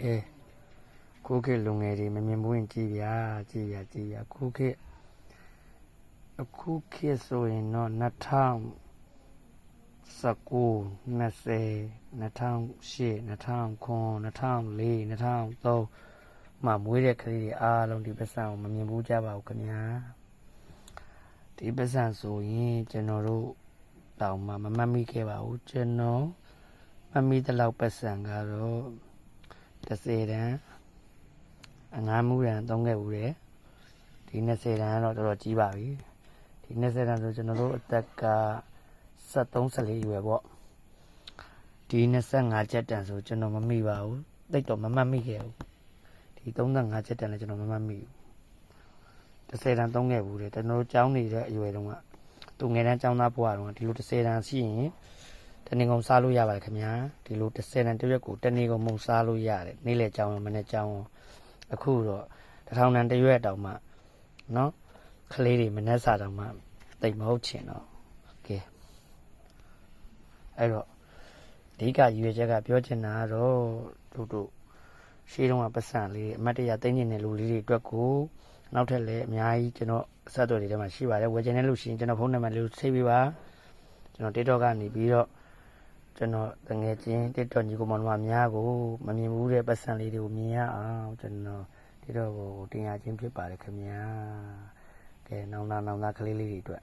ကဲကိုခေတ်လူငယ်တွေမမြင်ဘူးရင်ကြည်ဗျာအခုခေတ်ဆိုရင်တော့2019 20 2008 2009 2004 2003မှာမွေးတဲ့ကလေးတွေအားလုံးဒီပတ်စံကိုမမြင်ဘူးကြပါဘူးခင်ဗျာဒီပတ်စံဆိုရင်ကျွန်တော်တို့တောင်မှမမှတ်မိခဲ့ပါဘူးကျွန်တော်မှတ်မိတဲ့လောက်ပတ်စံကတော့30တန်းအငားမှုရန်သုံးခဲ့ဦးတယ်ဒီ20တန်းကတော့တော်တော်ကြီးပါပြီဒီ20တန်းဆိုကျွန်တော်တို့အသက်က73 14ရွယ်ပေါ့ဒီ25ချက်တန်းဆိုကျွန်တော်မမိပါဘူးတိတ်တော့မမှတ်မိခဲ့ဘူးဒီ35ချက်တန်းလည်းကျွန်တော်မမှတ်မိဘူး30တန်းသုံးခဲ့ဦးတယ်ကျွန်တော်တို့ကျောင်းနေတဲ့အရွယ်တုန်းကသူငယ်တန်းကျောင်းသားဘဝတုန်းကဒီလို30တန်းရှိရင်တနေ့ကုန်စားလို့ရပါတယ်ခင်ဗျာဒီလို30တန်းတစ်ရက်ကိုတနေ့ကုန်မုံစားလို့ရတယ်နေ့လယ်ကျောင်းရောမနေ့ကျောင်းရောအခုတော့1000တန်းတစ်ရက်တောင်မှနော်ကလေးတွေမနေ့စာတောင်မှတိတ်မဟုတ်ချင်တော့ကဲအဲ့တော့အဓိကရည်ရွယ်ချက်ကပြောချင်တာကတော့တို့ရှေးတုန်းကပတ်စံလေးအမတ်တရသိမ့်ကျင်တဲ့လူလေးတွေအတွက်ကိုနောက်ထပ်လည်းအများကြီးကျွန်တော်အဆက်အသွယ်တွေထဲမှာရှိပါတယ်ဝယ်ချင်တဲ့လူရှိရင်ကျွန်တော်ဖုန်းနံပါတ်လေးကိုထိပေးပါကျွန်တော် TikTok ကနေပြီးတော့ကျွန်တော်တငယ်ချင်း TikTok ညီကိုမောင်နှမများကိုမမြင်ဘူးတဲ့ပတ်စံလေးတွေကိုမြင်ရအောင်ကျွန်တော် TikTok ကိုတင်ရခြင်းဖြစ်ပါတယ်ခင်ဗျာကဲနောင်သားကလေးလေးတွေအတွက်